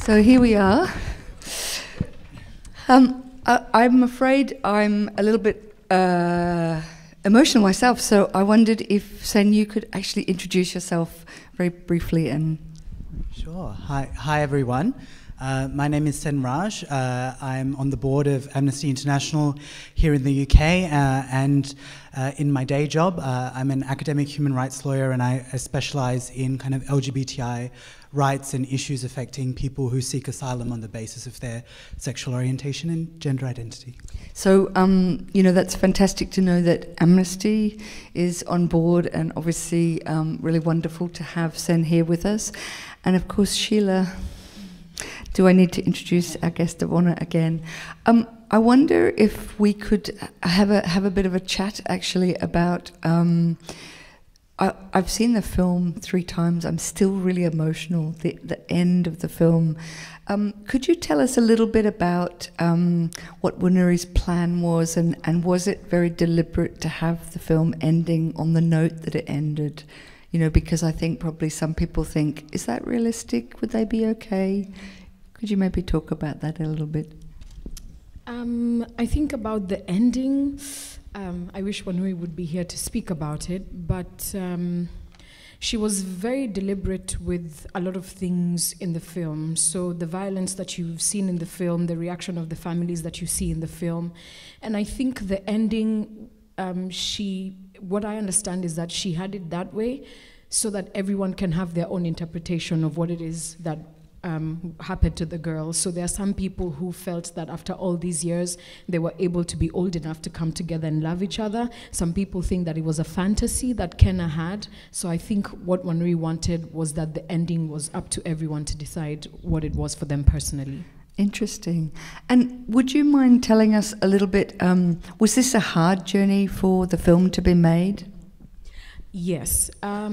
So here we are. I'm afraid I'm a little bit emotional myself, so I wondered if, Sen, you could actually introduce yourself very briefly. And Sure. Hi everyone. My name is Sen Raj. I'm on the board of Amnesty International here in the UK, and in my day job, I'm an academic human rights lawyer, and I specialize in kind of LGBTI rights and issues affecting people who seek asylum on the basis of their sexual orientation and gender identity. so, that's fantastic to know that Amnesty is on board, and obviously really wonderful to have Sen here with us. And of course, Sheila, do I need to introduce our guest of honor again? I wonder if we could have a bit of a chat actually about. I've seen the film 3 times. I'm still really emotional. The end of the film. Could you tell us a little bit about what Wanuri's plan was, and was it very deliberate to have the film ending on the note that it ended? Because I think probably some people think, is that realistic? Would they be okay? Could you maybe talk about that a little bit? I think about the ending. I wish Wanuri would be here to speak about it, but she was very deliberate with a lot of things in the film. So the violence that you've seen in the film, the reaction of the families that you see in the film, and I think the ending, what I understand is that she had it that way so that everyone can have their own interpretation of what it is that happened to the girl. So there are some people who felt that after all these years they were able to be old enough to come together and love each other. Some people think that it was a fantasy that Kenna had. So I think what Wanuri wanted was that the ending was up to everyone to decide what it was for them personally. Interesting. And would you mind telling us a little bit, was this a hard journey for the film to be made? Yes. I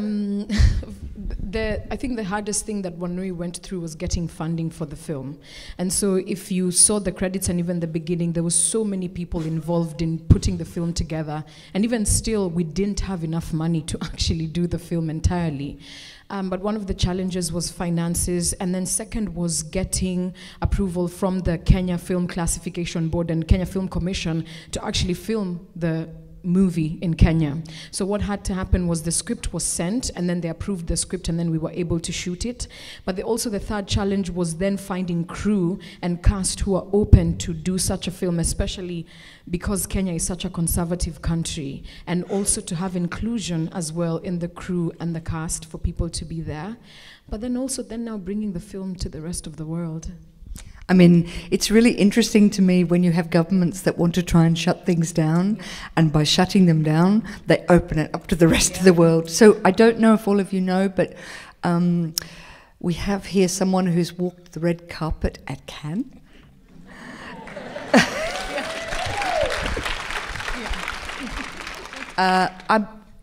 think the hardest thing that Wanuri went through was getting funding for the film. And so if you saw the credits and even the beginning, there was so many people involved in putting the film together. And even still, we didn't have enough money to actually do the film entirely. But one of the challenges was finances, and then second was getting approval from the Kenya Film Classification Board and Kenya Film Commission to actually film the movie in Kenya. So what had to happen was the script was sent, and then they approved the script, and then we were able to shoot it. But also the third challenge was then finding crew and cast who are open to do such a film, especially because Kenya is such a conservative country, and also to have inclusion as well in the crew and the cast for people to be there. But then also now bringing the film to the rest of the world. I mean, it's really interesting to me when you have governments that want to try and shut things down, and by shutting them down, they open it up to the rest of the world. So I don't know if all of you know, but we have here someone who's walked the red carpet at Cannes.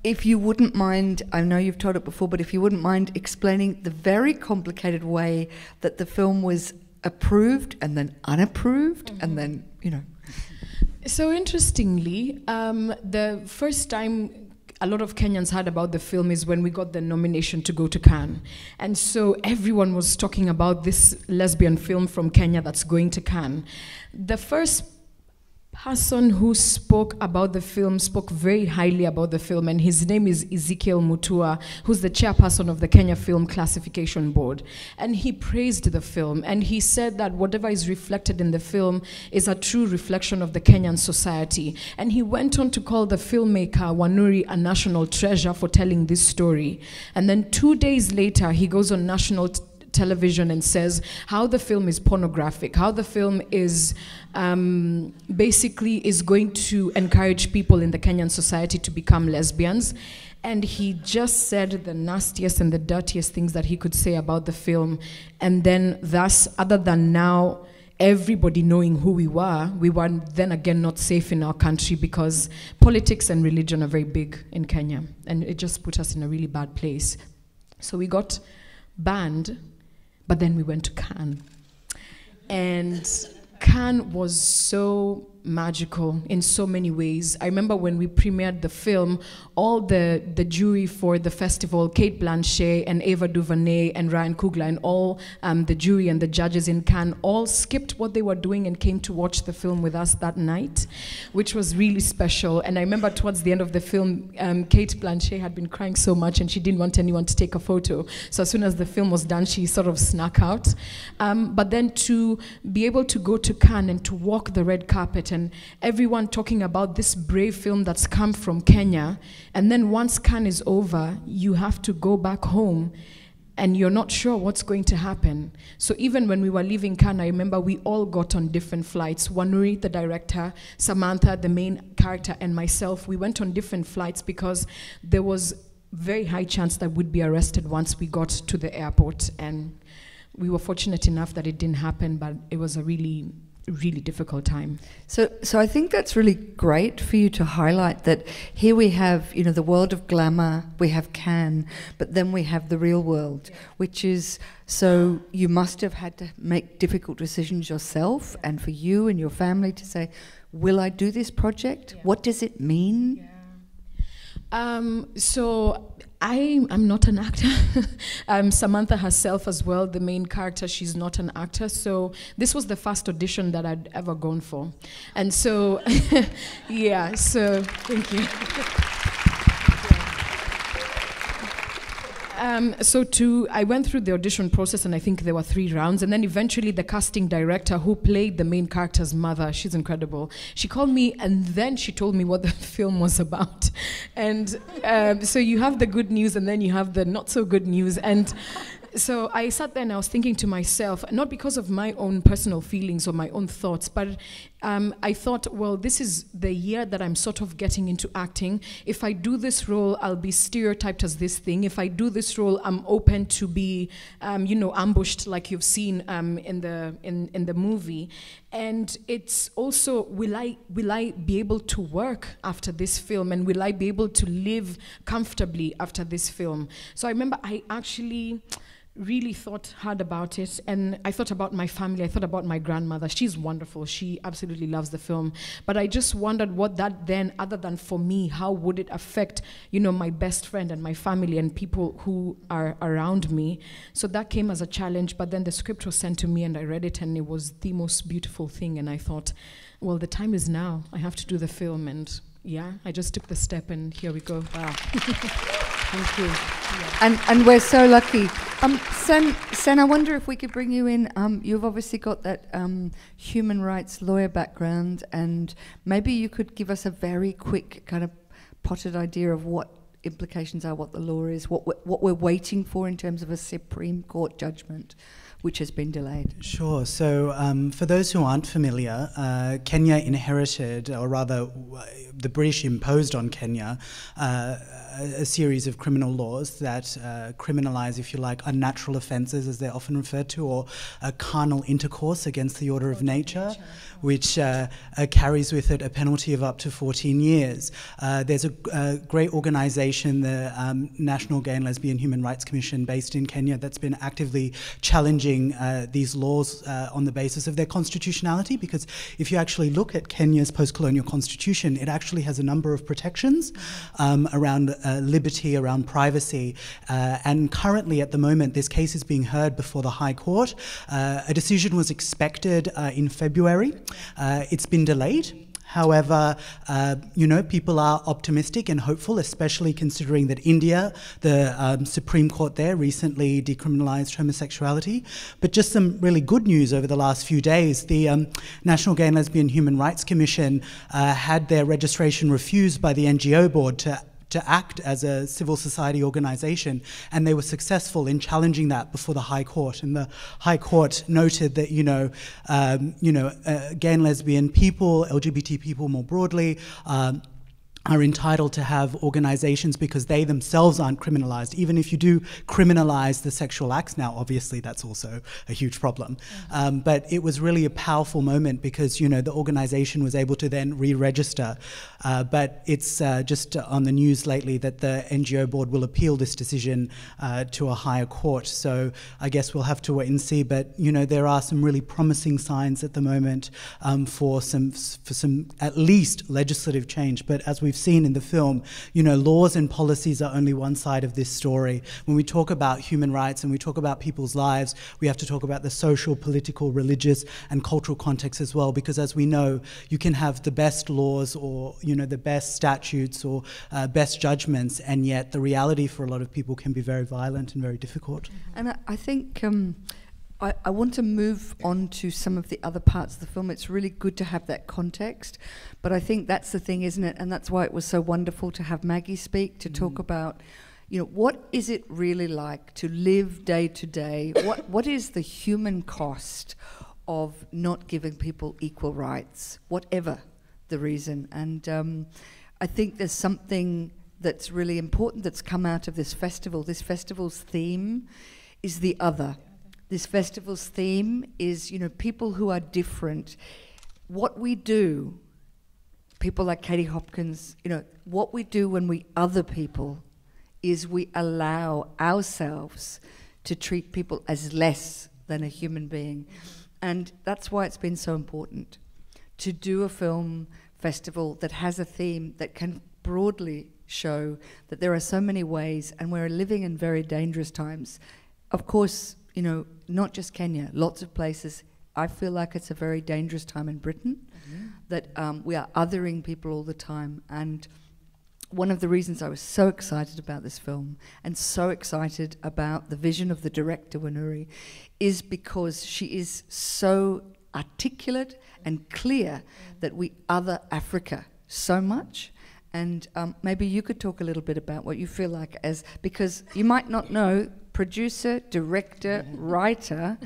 If you wouldn't mind, I know you've told it before, but if you wouldn't mind explaining the very complicated way that the film was approved and then unapproved, and then, So interestingly, the first time a lot of Kenyans heard about the film is when we got the nomination to go to Cannes. And so everyone was talking about this lesbian film from Kenya that's going to Cannes. The first person who spoke about the film spoke very highly about the film, and his name is Ezekiel Mutua, who's the chairperson of the Kenya Film Classification Board. And he praised the film, and he said that whatever is reflected in the film is a true reflection of the Kenyan society. And he went on to call the filmmaker Wanuri a national treasure for telling this story. And then 2 days later, he goes on national television and says how the film is pornographic, how the film is basically is going to encourage people in the Kenyan society to become lesbians. And he just said the nastiest and the dirtiest things that he could say about the film. And then thus, other than now everybody knowing who we were then again not safe in our country, because politics and religion are very big in Kenya, and it just put us in a really bad place. So we got banned. But then we went to Cannes. And Cannes was so magical in so many ways. I remember when we premiered the film, all the jury for the festival, Kate Blanchett and Ava DuVernay and Ryan Coogler, and all the jury and the judges in Cannes all skipped what they were doing and came to watch the film with us that night, which was really special. And I remember towards the end of the film, Kate Blanchett had been crying so much and she didn't want anyone to take a photo. So as soon as the film was done, she sort of snuck out. But then to be able to go to Cannes and to walk the red carpet and everyone talking about this brave film that's come from Kenya, and then once Cannes is over, you have to go back home and you're not sure what's going to happen. So even when we were leaving Cannes, I remember we all got on different flights. Wanuri, the director, Samantha, the main character, and myself, we went on different flights because there was very high chance that we'd be arrested once we got to the airport. And we were fortunate enough that it didn't happen, but it was a really difficult time. So I think that's really great for you to highlight that here we have, the world of glamour, we have Cannes, but then we have the real world, which is, so you must have had to make difficult decisions yourself and for you and your family to say, will I do this project? What does it mean? So I'm not an actor. Samantha herself as well, the main character, she's not an actor. So this was the first audition that I'd ever gone for. And so, yeah, so thank you. I went through the audition process, and I think there were 3 rounds, and then eventually the casting director who played the main character's mother, she's incredible, she called me and then she told me what the film was about. And so you have the good news and then you have the not so good news. And so I sat there and I was thinking to myself, not because of my own personal feelings or my own thoughts, but I thought, well, this is the year that I'm sort of getting into acting. If I do this role, I'll be stereotyped as this thing. If I do this role, I'm open to be, ambushed like you've seen in the movie. And it's also, will I be able to work after this film, and will I be able to live comfortably after this film? So I remember I actually really thought hard about it, and I thought about my family, I thought about my grandmother. She's wonderful, she absolutely loves the film, but I just wondered what that then, other than for me, how would it affect, my best friend and my family and people who are around me. So that came as a challenge, but then the script was sent to me and I read it, and it was the most beautiful thing, and I thought, well, the time is now, I have to do the film. And yeah, I just took the step, and here we go. Wow. Thank you. Yeah. And we're so lucky. Sen, I wonder if we could bring you in. You've obviously got that human rights lawyer background, and maybe you could give us a very quick kind of potted idea of what implications are, what the law is, what we're waiting for in terms of a Supreme Court judgment, which has been delayed. Sure. So for those who aren't familiar, Kenya inherited, or rather the British imposed on Kenya, a series of criminal laws that criminalize, if you like, unnatural offences, as they're often referred to, or carnal intercourse against the order of nature, which carries with it a penalty of up to 14 years. There's a great organisation, the National Gay and Lesbian Human Rights Commission, based in Kenya, that's been actively challenging these laws on the basis of their constitutionality, because if you actually look at Kenya's post-colonial constitution, it actually has a number of protections around liberty, around privacy, and currently at the moment this case is being heard before the High Court. A decision was expected in February. It's been delayed. However, people are optimistic and hopeful, especially considering that India, the Supreme Court there, recently decriminalised homosexuality. But just some really good news over the last few days. The National Gay and Lesbian Human Rights Commission had their registration refused by the NGO board to act as a civil society organisation, and they were successful in challenging that before the High Court. And the High Court noted that gay and lesbian people, LGBT people more broadly, are entitled to have organizations because they themselves aren't criminalized. Even if you do criminalize the sexual acts now, obviously that's also a huge problem. But it was really a powerful moment because, you know, the organization was able to then re-register. But it's just on the news lately that the NGO board will appeal this decision to a higher court. So I guess we'll have to wait and see. But, you know, there are some really promising signs at the moment for some at least legislative change. But as we've seen in the film, you know, laws and policies are only one side of this story. When we talk about human rights and we talk about people's lives, we have to talk about the social, political, religious, and cultural context as well, because as we know, you can have the best laws or, you know, the best statutes or best judgments, and yet the reality for a lot of people can be very violent and very difficult. And I think I want to move on to some of the other parts of the film. It's really good to have that context, but I think that's the thing, isn't it? And that's why it was so wonderful to have Maggie speak, to talk about, you know, what is it really like to live day to day? What is the human cost of not giving people equal rights, whatever the reason? And I think there's something that's really important that's come out of this festival. This festival's theme is the other. This festival's theme is, you know, people who are different. What we do, people like Katie Hopkins, you know, what we do when we other people is we allow ourselves to treat people as less than a human being. And that's why it's been so important to do a film festival that has a theme that can broadly show that there are so many ways, and we're living in very dangerous times. Of course, you know, not just Kenya, lots of places. I feel like it's a very dangerous time in Britain, that we are othering people all the time. And one of the reasons I was so excited about this film and so excited about the vision of the director, Wanuri, is because she is so articulate and clear that we other Africa so much. And maybe you could talk a little bit about what you feel like as, because you might not know, producer, director, writer,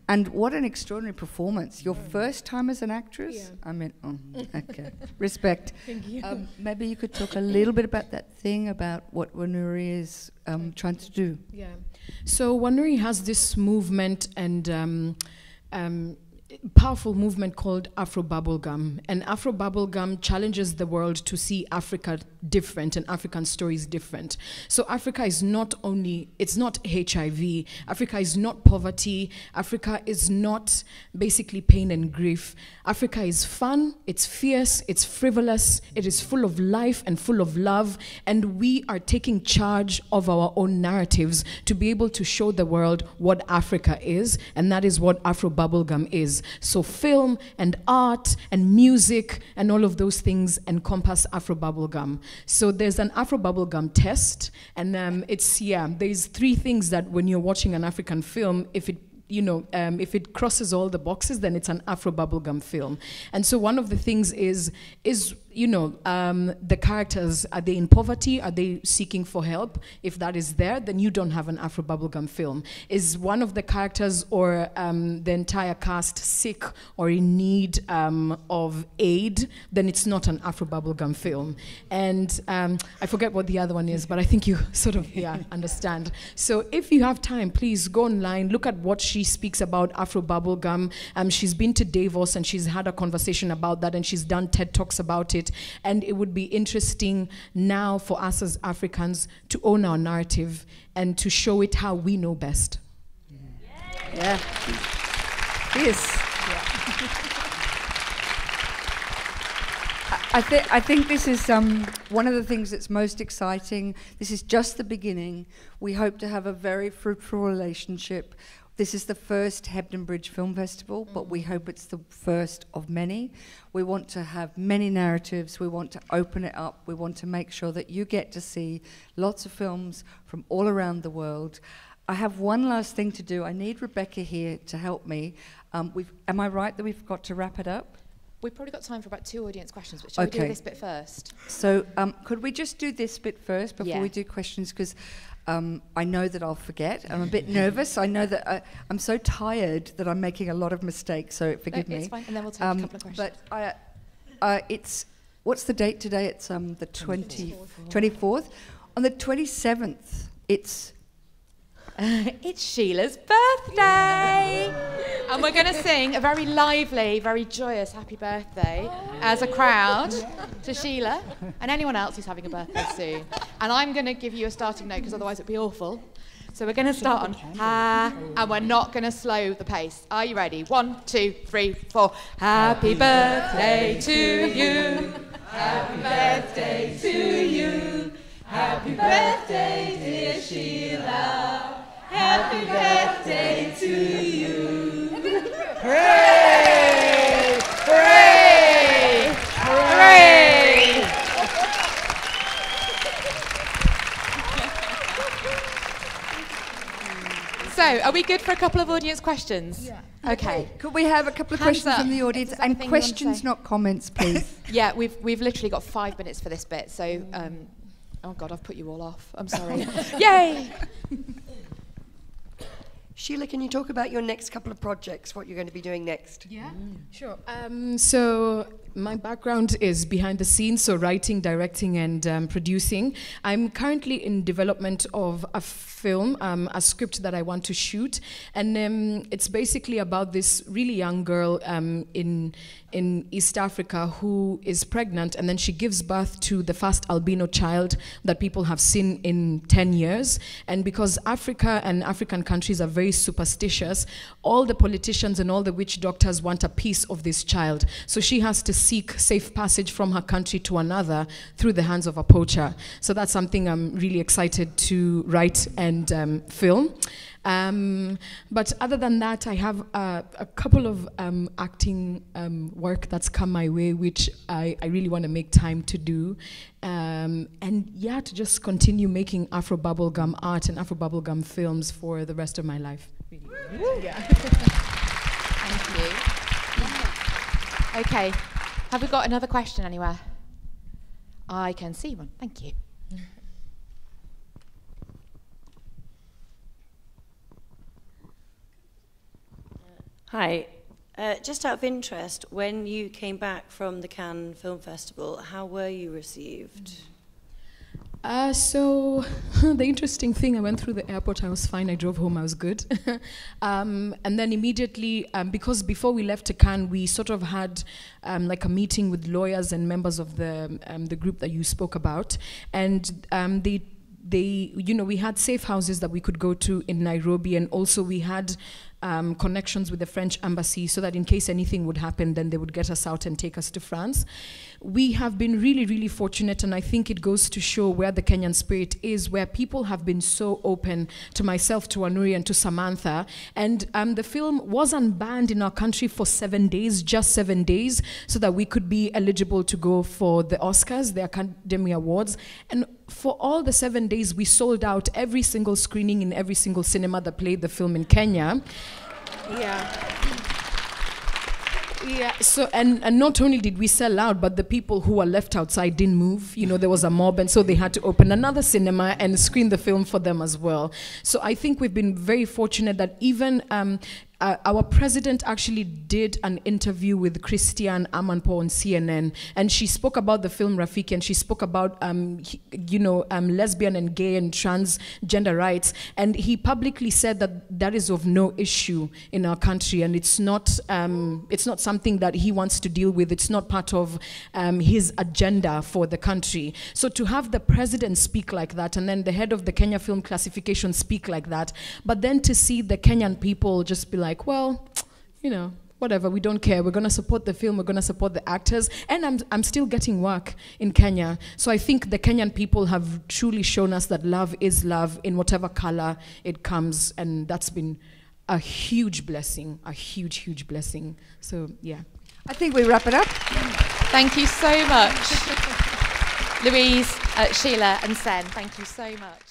and what an extraordinary performance. Your first time as an actress? Yeah. I mean, oh, okay, respect. Thank you. Maybe you could talk a little bit about that thing, about what Wanuri is trying to do. Yeah. So Wanuri has this movement and powerful movement called Afro Bubblegum, and Afro Bubblegum challenges the world to see Africa different and African stories different. So Africa is not only, it's not HIV, Africa is not poverty, Africa is not basically pain and grief. Africa is fun, it's fierce, it's frivolous, it is full of life and full of love, and we are taking charge of our own narratives to be able to show the world what Africa is, and that is what Afro Bubblegum is. So film and art and music and all of those things encompass Afro Bubblegum. So there's an Afro Bubblegum test, and it's, yeah, there's 3 things that when you're watching an African film, if it, you know, if it crosses all the boxes, then it's an Afro Bubblegum film. And so one of the things is you know, the characters, are they in poverty? Are they seeking for help? If that is there, then you don't have an Afro Bubblegum film. Is one of the characters or the entire cast sick or in need of aid, then it's not an Afro Bubblegum film. And I forget what the other one is, but I think you sort of, yeah, understand. So if you have time, please go online, look at what she speaks about Afro Bubblegum. She's been to Davos and she's had a conversation about that, and she's done TED Talks about it. And it would be interesting now for us as Africans to own our narrative and to show it how we know best. Yeah. Yes. I think this is one of the things that's most exciting. This is just the beginning. We hope to have a very fruitful relationship. This is the first Hebden Bridge Film Festival, but we hope it's the first of many. We want to have many narratives. We want to open it up. We want to make sure that you get to see lots of films from all around the world. I have one last thing to do. I need Rebecca here to help me. Am I right that we've got to wrap it up? We've probably got time for about 2 audience questions, but shall we do this bit first? So could we just do this bit first before Yeah. we do questions? Because I know that I'll forget. I'm a bit nervous. I know that I'm so tired that I'm making a lot of mistakes, so forgive me. It's fine, and then we'll take a couple of questions. But it's what's the date today? It's the 24th. On the 27th, it's Sheila's birthday. And we're going to sing a very lively, very joyous happy birthday as a crowd to Sheila and anyone else who's having a birthday soon. And I'm going to give you a starting note because otherwise it'd be awful. So we're going to start on ha, and we're not going to slow the pace. Are you ready? 1, 2, 3, 4. Happy birthday to you. Happy birthday to you. Happy birthday, dear Sheila. Happy birthday to you. Hooray! Hooray! Hooray! So, are we good for a couple of audience questions? Yeah. Okay. Could we have a couple of questions from the audience? And questions, not comments, please. Yeah, we've literally got 5 minutes for this bit, so... oh, God, I've put you all off. I'm sorry. Yay! Sheila, can you talk about your next couple of projects, what you're going to be doing next? Yeah, sure. So my background is behind the scenes, so writing, directing, and producing. I'm currently in development of a film, a script that I want to shoot, and it's basically about this really young girl in East Africa who is pregnant, and then she gives birth to the first albino child that people have seen in 10 years. And because Africa and African countries are very superstitious, all the politicians and all the witch doctors want a piece of this child. So she has to seek safe passage from her country to another through the hands of a poacher. So that's something I'm really excited to write and film. But other than that, I have a couple of acting work that's come my way, which I really want to make time to do. And yeah, to just continue making Afro bubblegum art and Afro bubblegum films for the rest of my life. Really. Yeah. Thank you. Okay, have we got another question anywhere? I can see one. Thank you. Hi. Just out of interest, when you came back from the Cannes Film Festival, how were you received? So the interesting thing, I went through the airport, I was fine, I drove home, I was good. And then immediately, because before we left to Cannes, we sort of had like a meeting with lawyers and members of the group that you spoke about, and they, you know, we had safe houses that we could go to in Nairobi, and also we had connections with the French embassy so that in case anything would happen, then they would get us out and take us to France. We have been really, really fortunate, and I think it goes to show where the Kenyan spirit is, where people have been so open to myself, to Wanuri, and to Samantha. And the film wasn't banned in our country for 7 days, just 7 days, so that we could be eligible to go for the Oscars, the Academy Awards. And for all the 7 days, we sold out every single screening in every single cinema that played the film in Kenya. Yeah. Yeah, so, and not only did we sell out, but the people who were left outside didn't move. You know, there was a mob, and so they had to open another cinema and screen the film for them as well. So I think we've been very fortunate that even our president actually did an interview with Christiane Amanpour on CNN, and she spoke about the film Rafiki, and she spoke about, you know, lesbian and gay and transgender rights, and he publicly said that that is of no issue in our country, and it's not something that he wants to deal with. It's not part of his agenda for the country. So to have the president speak like that, and then the head of the Kenya Film Classification speak like that, but then to see the Kenyan people just be like, well, you know, whatever, we don't care. We're going to support the film. We're going to support the actors. And I'm still getting work in Kenya. So I think the Kenyan people have truly shown us that love is love in whatever color it comes. And that's been a huge blessing, a huge, huge blessing. So, yeah. I think we wrap it up. Thank you so much. Louise, Sheila and Sen, thank you so much.